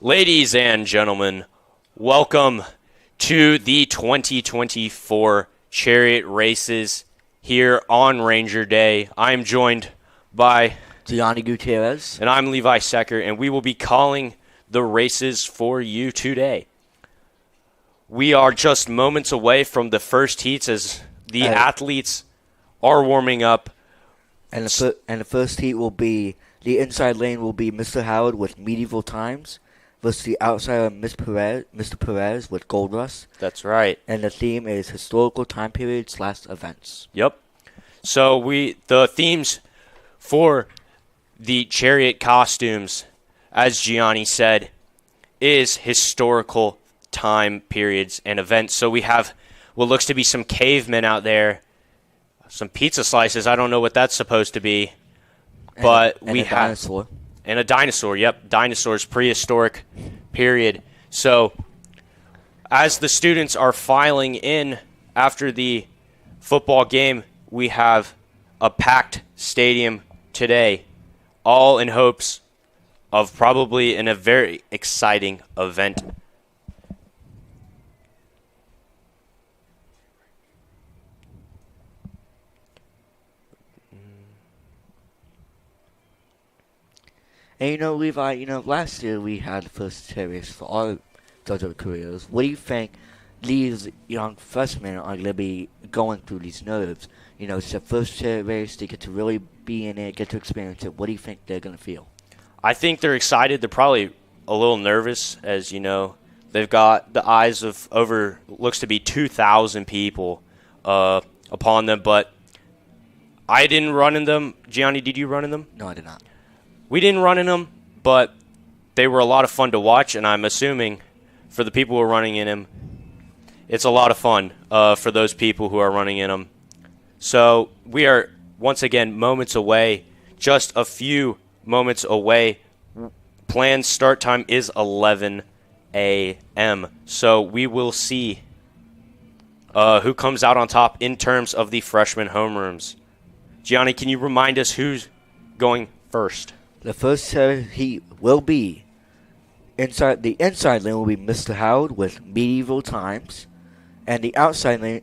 Ladies and gentlemen, welcome to the 2024 Chariot races here on Ranger Day. I'm joined by Gianni Gutierrez. And I'm Levi Secker, and we will be calling the races for you today. We are just moments away from the first heats as the athletes are warming up. And the first heat will be, the inside lane will be Mr. Howard with Medieval Times versus the outsider Mr. Perez with Gold Rush. That's right. And the theme is historical time periods / events. Yep. So the themes for the Chariot costumes, as Gianni said, is historical time periods and events. So we have what looks to be some cavemen out there, some pizza slices. I don't know what that's supposed to be, but we have dinosaur. And a dinosaur. Yep, dinosaurs, prehistoric period. So as the students are filing in after the football game, we have a packed stadium today, all in hopes of probably a very exciting event. And Levi, last year we had the first Chariot for our Jesuit careers. What do you think these young freshmen are going to be going through these nerves? It's their first Chariot race. They get to really be in it, get to experience it. What do you think they're going to feel? I think they're excited. They're probably a little nervous, as they've got the eyes of looks to be 2,000 people upon them. But I didn't run in them. Gianni, did you run in them? No, I did not. We didn't run in them, but they were a lot of fun to watch, and I'm assuming for the people who are running in them, it's a lot of fun for those people who are running in them. So we are, once again, moments away, just a few moments away. Planned start time is 11 a.m., so we will see who comes out on top in terms of the freshman homerooms. Gianni, can you remind us who's going first? The first heat will be the inside lane will be Mr. Howard with Medieval Times, and the outside lane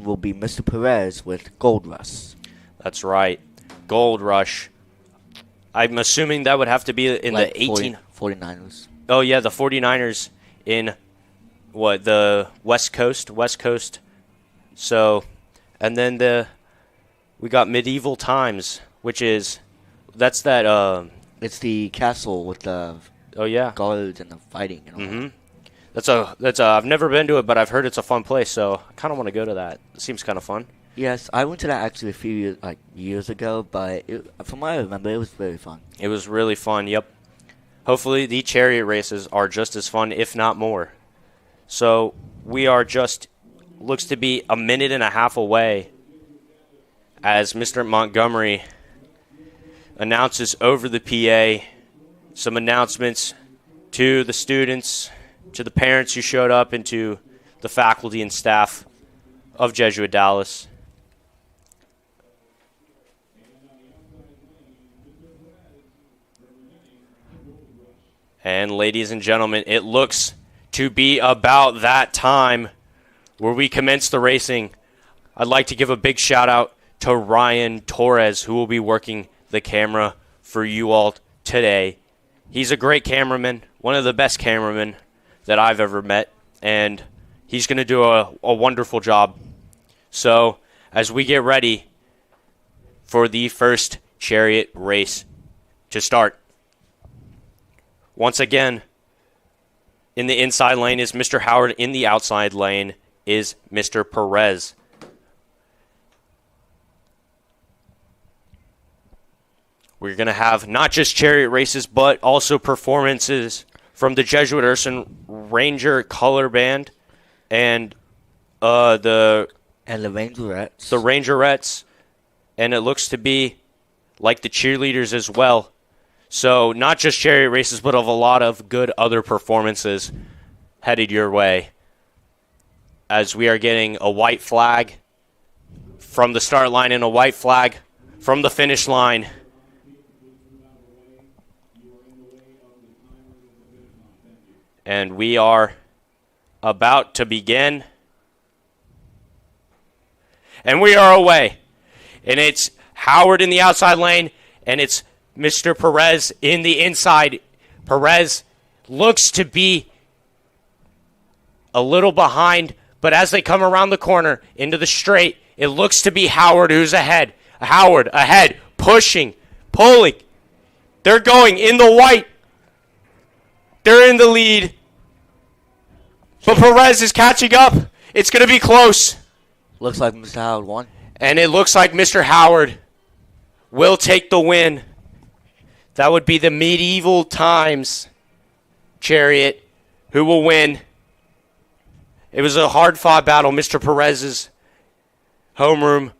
will be Mr. Perez with Gold Rush. That's right, Gold Rush. I'm assuming that would have to be in like the 49ers. Oh yeah, the 49ers in the West Coast. So, and then we got Medieval Times, which is. That's that. It's the castle with the guards and the fighting and all That's I've never been to it, but I've heard it's a fun place, so I kind of want to go to that. It seems kind of fun. Yes, I went to that actually a few years ago, but from what I remember, it was very fun. It was really fun. Yep. Hopefully, the Chariot races are just as fun, if not more. So we are looks to be a minute and a half away, as Mr. Montgomery announces over the PA some announcements to the students, to the parents who showed up, and to the faculty and staff of Jesuit Dallas. And ladies and gentlemen, it looks to be about that time where we commence the racing. I'd like to give a big shout out to Ryan Torres, who will be working the camera for you all today. He's a great cameraman, one of the best cameramen that I've ever met, and he's going to do a wonderful job. So as we get ready for the first Chariot race to start, once again, in the inside lane is Mr. Howard. In the outside lane is Mr. Perez. We're going to have not just Chariot races, but also performances from the Jesuit Urson Ranger Color Band and the Rangerettes. The Rangerettes, and it looks to be like the Cheerleaders as well. So not just Chariot races, but of a lot of good other performances headed your way. As we are getting a white flag from the start line and a white flag from the finish line. And we are about to begin. And we are away. And it's Howard in the outside lane, and it's Mr. Perez in the inside. Perez looks to be a little behind, but as they come around the corner into the straight, it looks to be Howard who's ahead. Howard ahead, pushing, pulling. They're going in the white. They're in the lead. But Perez is catching up. It's going to be close. Looks like Mr. Howard won. And it looks like Mr. Howard will take the win. That would be the medieval times Chariot who will win. It was a hard-fought battle. Mr. Perez's homeroom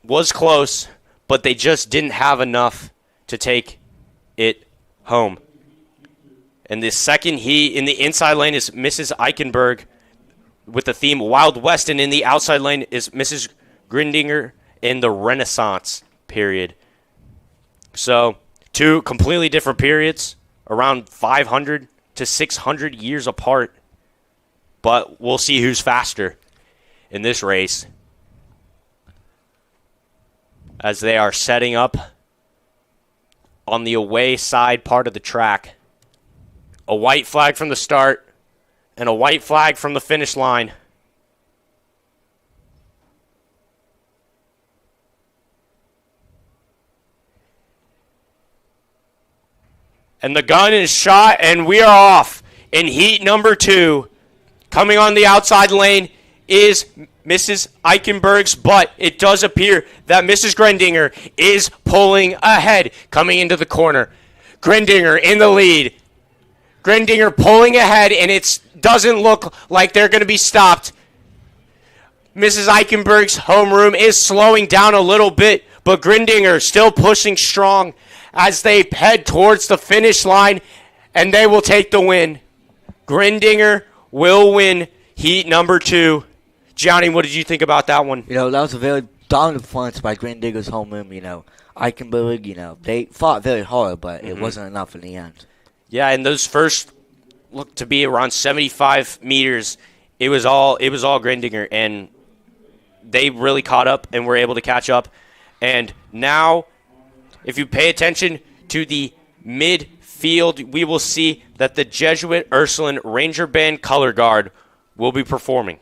was close, but they just didn't have enough to take it home. And the second heat in the inside lane is Mrs. Eichenberg with the theme Wild West, and in the outside lane is Mrs. Grindinger in the Renaissance period. So, two completely different periods, around 500 to 600 years apart. But we'll see who's faster in this race as they are setting up on the away side part of the track. A white flag from the start and a white flag from the finish line. And the gun is shot, and we are off in heat number 2. Coming on the outside lane is Mrs. Eichenberg's, but it does appear that Mrs. Grindinger is pulling ahead coming into the corner. Grindinger in the lead. Grindinger pulling ahead, and it doesn't look like they're going to be stopped. Mrs. Eichenberg's homeroom is slowing down a little bit, but Grindinger still pushing strong as they head towards the finish line, and they will take the win. Grindinger will win heat number 2. Johnny, what did you think about that one? That was a very dominant performance by Grindiger's homeroom. Eichenberg, they fought very hard, but it wasn't enough in the end. Yeah, and those first looked to be around 75 meters. It was all Grindinger, and they really caught up and were able to catch up. And now, if you pay attention to the midfield, we will see that the Jesuit Ursuline Ranger Band color guard will be performing.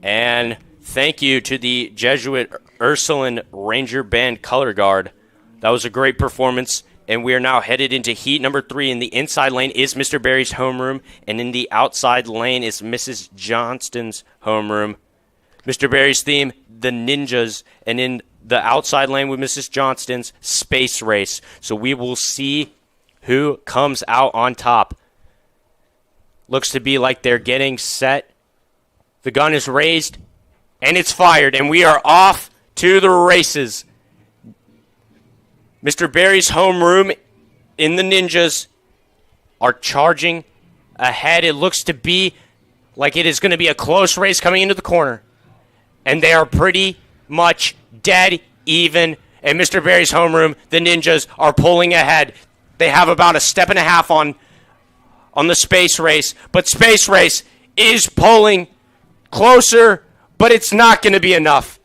And thank you to the Jesuit Ursuline Ranger Band color guard. That was a great performance. And we are now headed into heat number 3. In the inside lane is Mr. Barry's homeroom, and in the outside lane is Mrs. Johnston's homeroom. Mr. Barry's theme, the Ninjas, and in the outside lane with Mrs. Johnston's Space Race. So we will see who comes out on top. Looks to be like they're getting set. The gun is raised, and it's fired, and we are off to the races. Mr. Barry's homeroom in the Ninjas are charging ahead. It looks to be like it is going to be a close race coming into the corner. And they are pretty much dead even. And Mr. Barry's homeroom, the Ninjas, are pulling ahead. They have about a step and a half on the Space Race. But Space Race is pulling closer, but it's not going to be enough.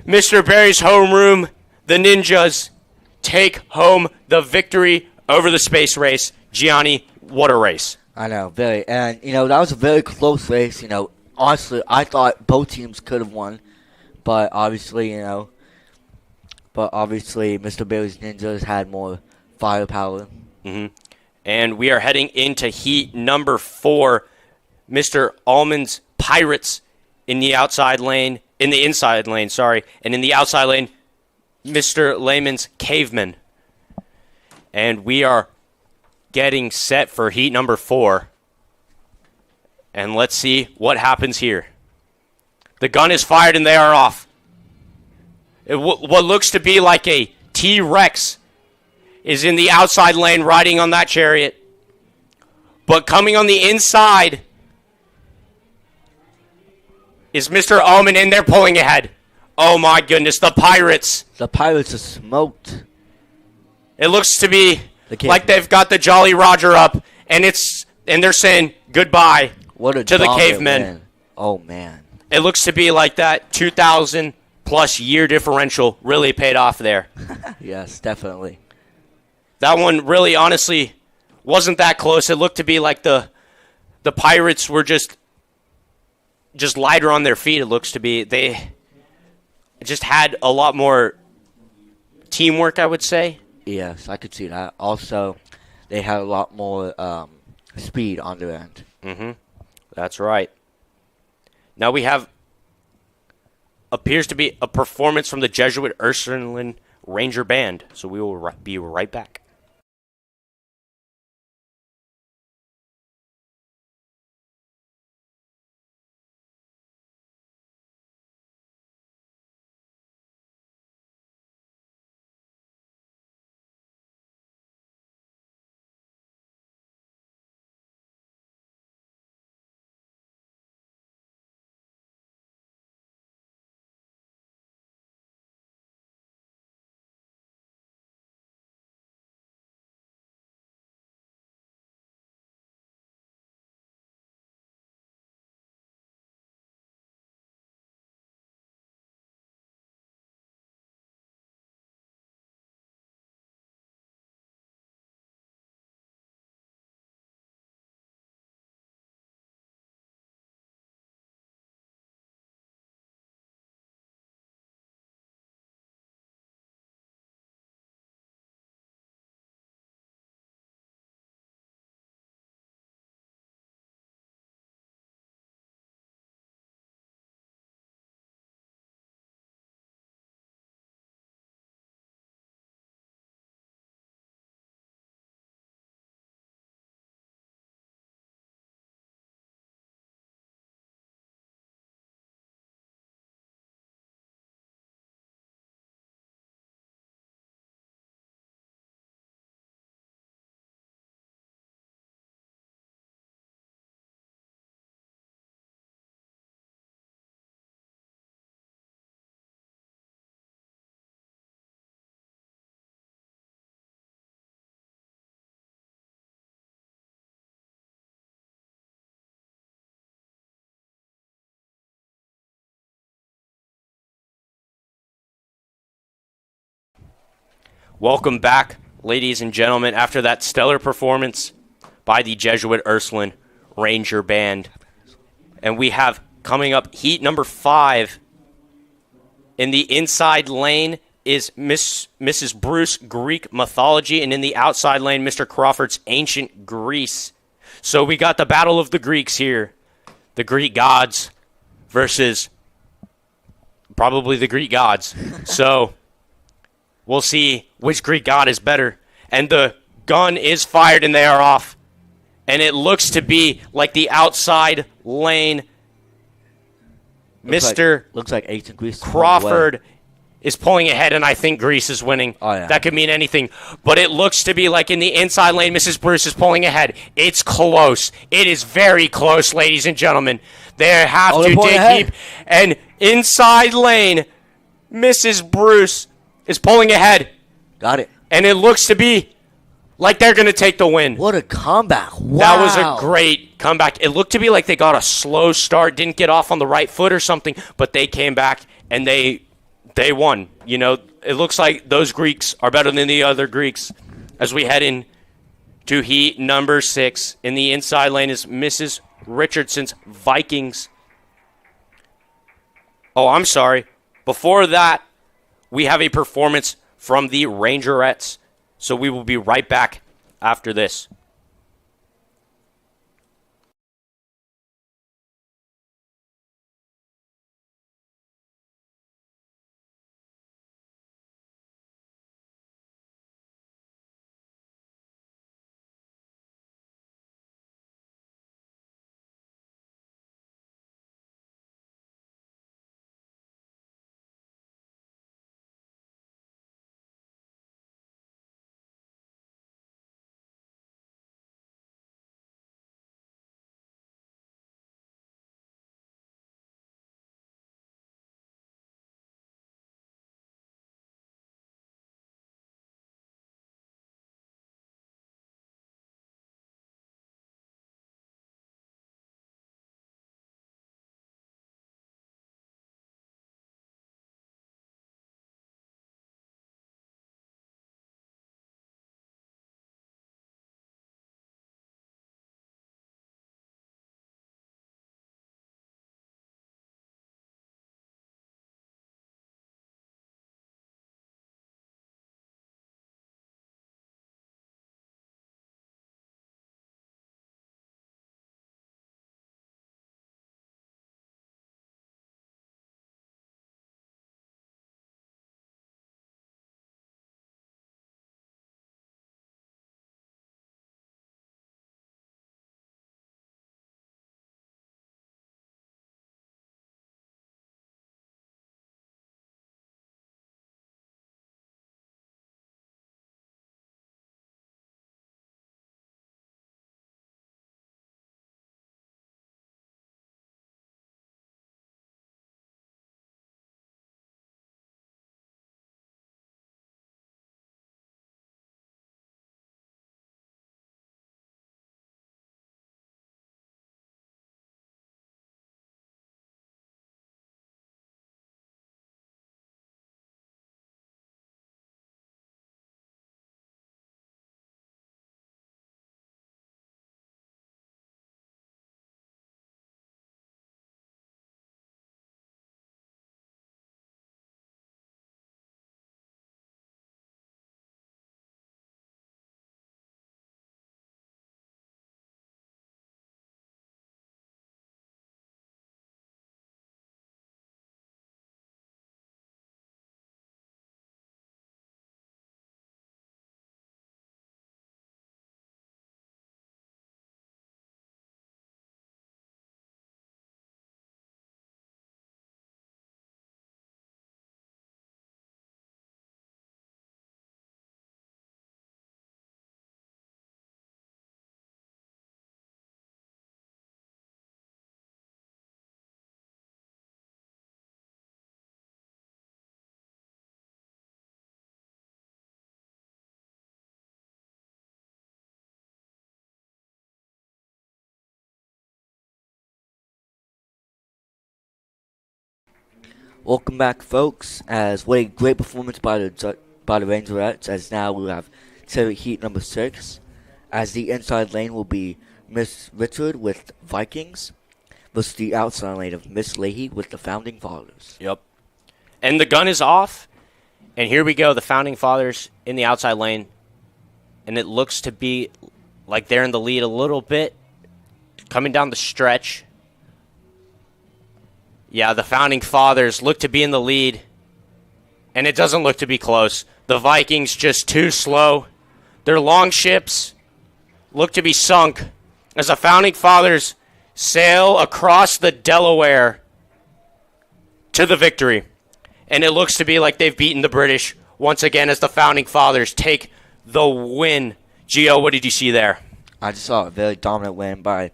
Mr. Barry's homeroom, the Ninjas, take home the victory over the Space Race. Gianni, what a race. I know, very. And, that was a very close race. Honestly, I thought both teams could have won. But obviously, Mr. Barry's Ninjas had more firepower. Mm-hmm. And we are heading into heat number 4. Mr. Allman's Pirates in the inside lane, And in the outside lane, Mr. Lehman's Caveman. And we are getting set for heat number 4. And let's see what happens here. The gun is fired and they are off. What looks to be like a T-Rex is in the outside lane riding on that chariot. But coming on the inside is Mr. Omen, and they're pulling ahead. Oh my goodness, the Pirates. The Pirates are smoked. It looks to be like they've got the Jolly Roger up, and they're saying goodbye to the Cavemen. Win. Oh man. It looks to be like that 2,000-plus year differential really paid off there. Yes, definitely. That one really, honestly, wasn't that close. It looked to be like the Pirates were just lighter on their feet. It looks to be they just had a lot more teamwork, I would say. Yes, I could see that. Also, they had a lot more speed on their end. Mm-hmm. That's right. Now we have appears to be a performance from the Jesuit Ursuline Ranger Band. So we will be right back. Welcome back, ladies and gentlemen, after that stellar performance by the Jesuit Ursuline Ranger Band. And we have Coming up, heat number 5. In the inside lane is Mrs. Bruce, Greek mythology, and in the outside lane, Mr. Crawford's ancient Greece. So we got the battle of the Greeks here. The Greek gods versus probably the Greek gods. So we'll see which Greek god is better. And the gun is fired and they are off. And it looks to be like the outside lane. Looks like ancient Greece Crawford is pulling ahead, and I think Greece is winning. Oh, yeah. That could mean anything. But it looks to be like in the inside lane, Mrs. Bruce is pulling ahead. It's close. It is very close, ladies and gentlemen. They have to dig deep. And inside lane, Mrs. Bruce is pulling ahead. Got it. And it looks to be like they're going to take the win. What a comeback. Wow. That was a great comeback. It looked to be like they got a slow start, didn't get off on the right foot or something, but they came back and they won. You know, it looks like those Greeks are better than the other Greeks as we head in to heat number 6. In the inside lane is Mrs. Richardson's Vikings. Oh, I'm sorry. Before that, we have a performance from the Rangerettes. So we will be right back after this. Welcome back, folks. As what a great performance by the Rangerettes. As now we have Chariot heat number 6. As the inside lane will be Miss Richard with Vikings was the outside lane of Miss Leahy with the Founding Fathers. Yep. And the gun is off. And here we go, the Founding Fathers in the outside lane. And it looks to be like they're in the lead a little bit. Coming down the stretch. Yeah, the Founding Fathers look to be in the lead. And it doesn't look to be close. The Vikings just too slow. Their long ships look to be sunk as the Founding Fathers sail across the Delaware to the victory. And it looks to be like they've beaten the British once again as the Founding Fathers take the win. Gio, what did you see there? I just saw a very dominant win by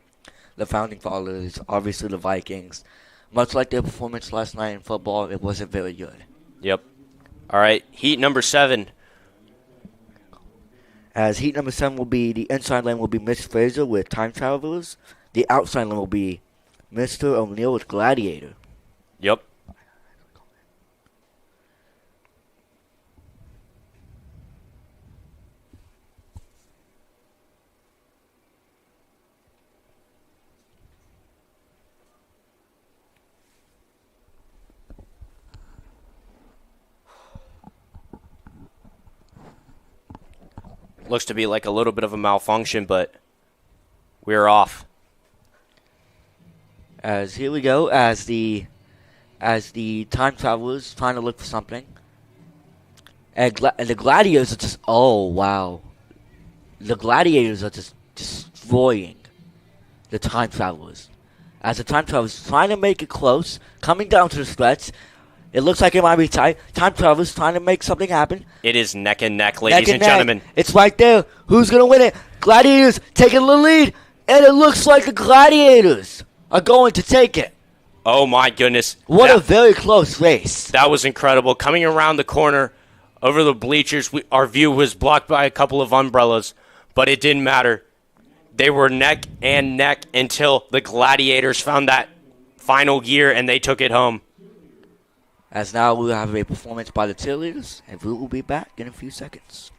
the Founding Fathers, obviously the Vikings. Much like their performance last night in football, it wasn't very good. Yep. All right, heat number 7. As heat number 7 will be, the inside lane will be Miss Fraser with Time Travelers. The outside lane will be Mr. O'Neill with Gladiator. Yep. Looks to be like a little bit of a malfunction, but we're off. As here we go, as the Time Travelers trying to look for something. And the Gladiators are just, oh wow. The Gladiators are just destroying the Time Travelers. As the Time Travelers trying to make it close, coming down to the stretch. It looks like it might be tight. Time Travelers trying to make something happen. It is neck and neck, ladies and gentlemen. It's right there. Who's going to win it? Gladiators taking the lead. And it looks like the Gladiators are going to take it. Oh, my goodness. What a very close race. That was incredible. Coming around the corner over the bleachers, our view was blocked by a couple of umbrellas, but it didn't matter. They were neck and neck until the Gladiators found that final gear and they took it home. As now we'll have a performance by the Cheerleaders, and we will be back in a few seconds.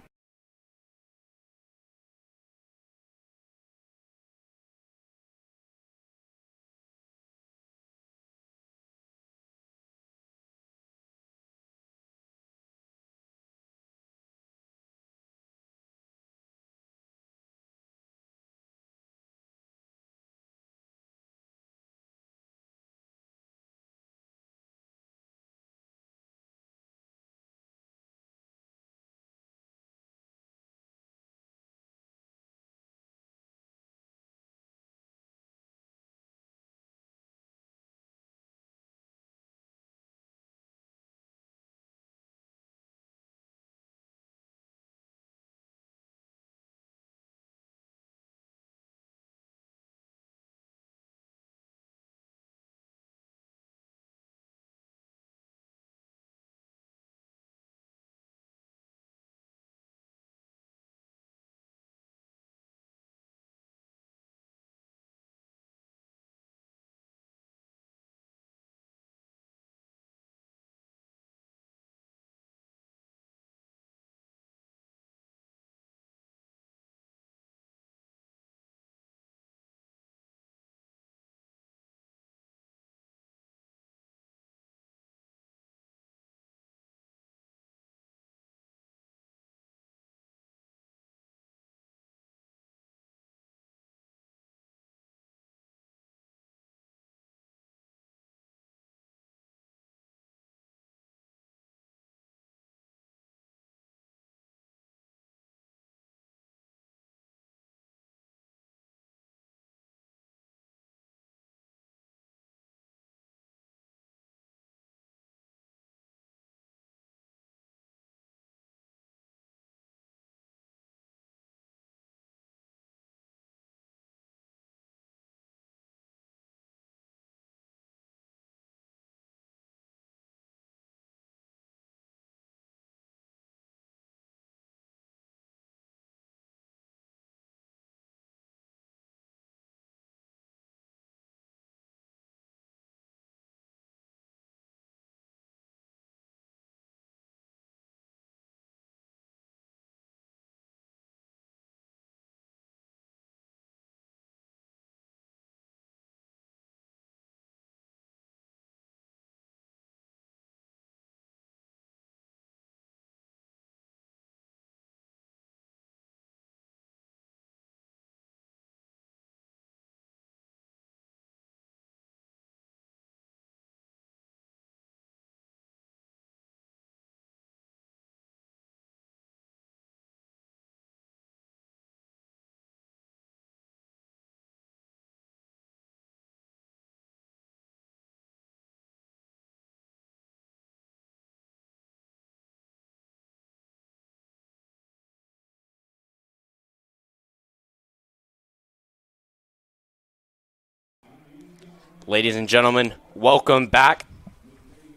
Ladies and gentlemen, welcome back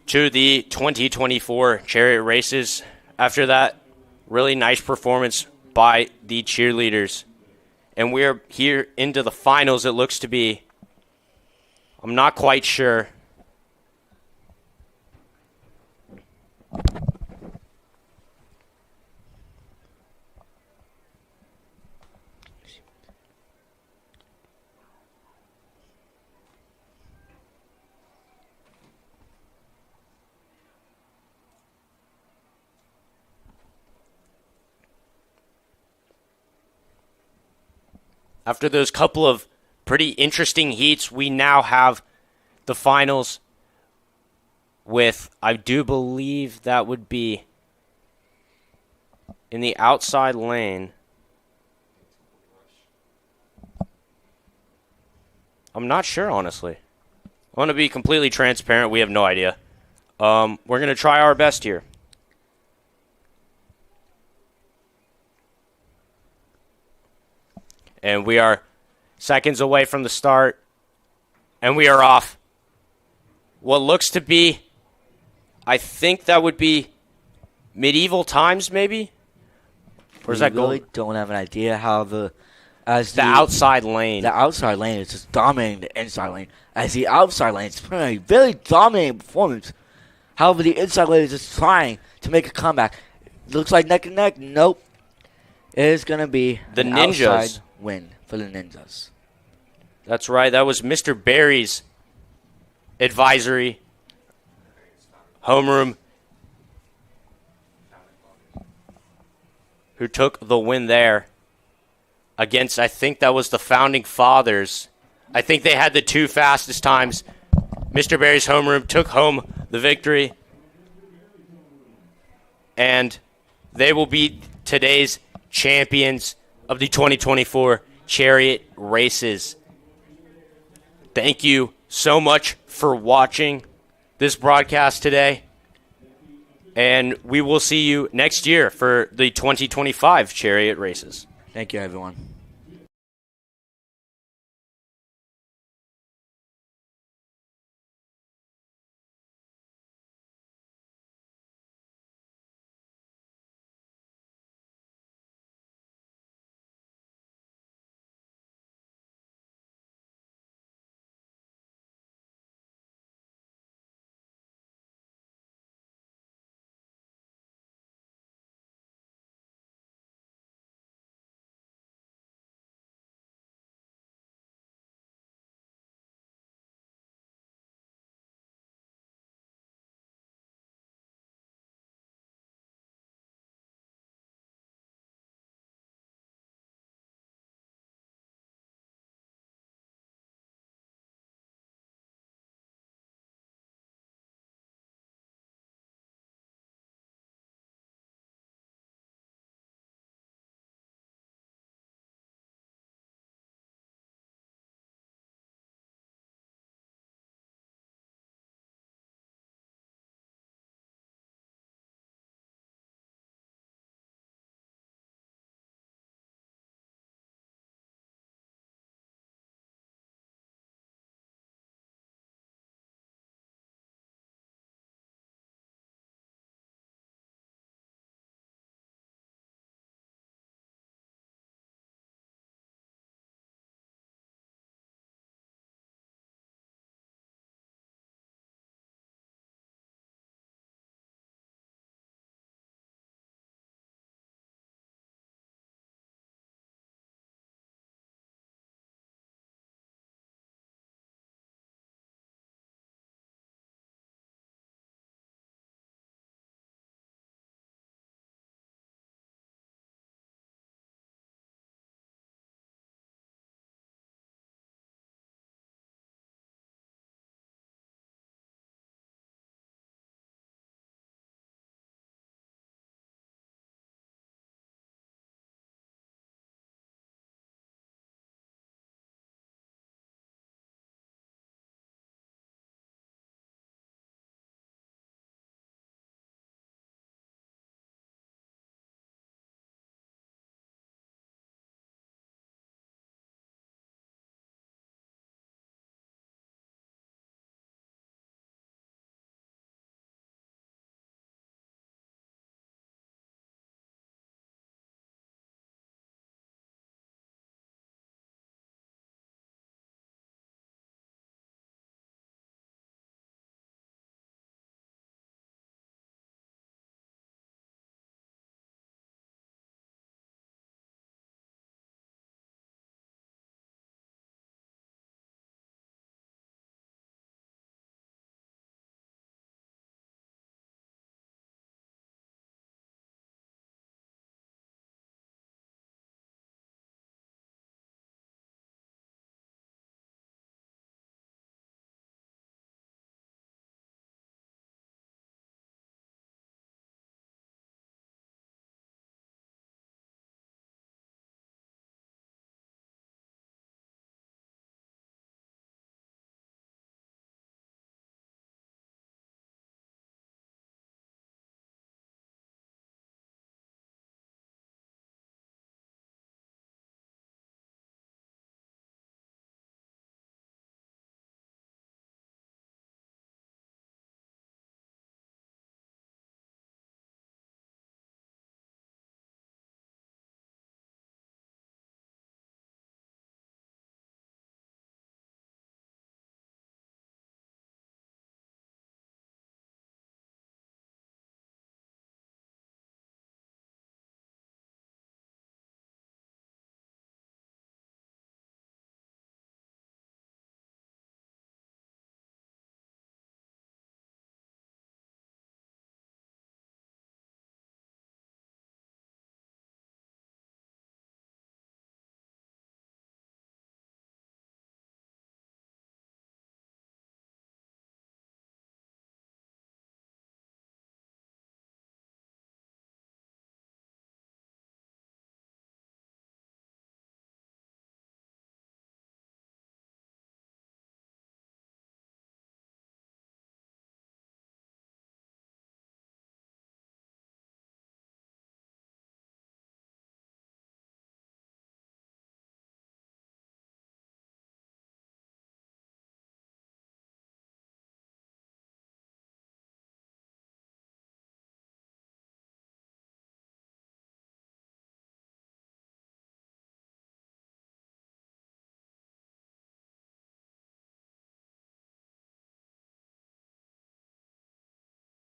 to the 2024 Chariot races. After that really nice performance by the cheerleaders. And we're here into the finals, it looks to be. I'm not quite sure. After those couple of pretty interesting heats, we now have the finals with, I do believe that would be in the outside lane. I'm not sure, honestly. I want to be completely transparent. We have no idea. We're going to try our best here. And we are seconds away from the start. And we are off. What looks to be, I think that would be medieval times, maybe? Where's that really gold? Don't have an idea how the outside lane. The outside lane is just dominating the inside lane. As the outside lane is playing a very dominating performance. However, the inside lane is just trying to make a comeback. Looks like neck and neck. Nope. It is going to be the an Ninjas outside win for the Ninjas. That's right. That was Mr. Barry's advisory homeroom who took the win there against, I think that was the Founding Fathers. I think they had the two fastest times. Mr. Barry's homeroom took home the victory. And they will be today's champions of the 2024 Chariot races. Thank you so much for watching this broadcast today. And we will see you next year for the 2025 Chariot races. Thank you, everyone.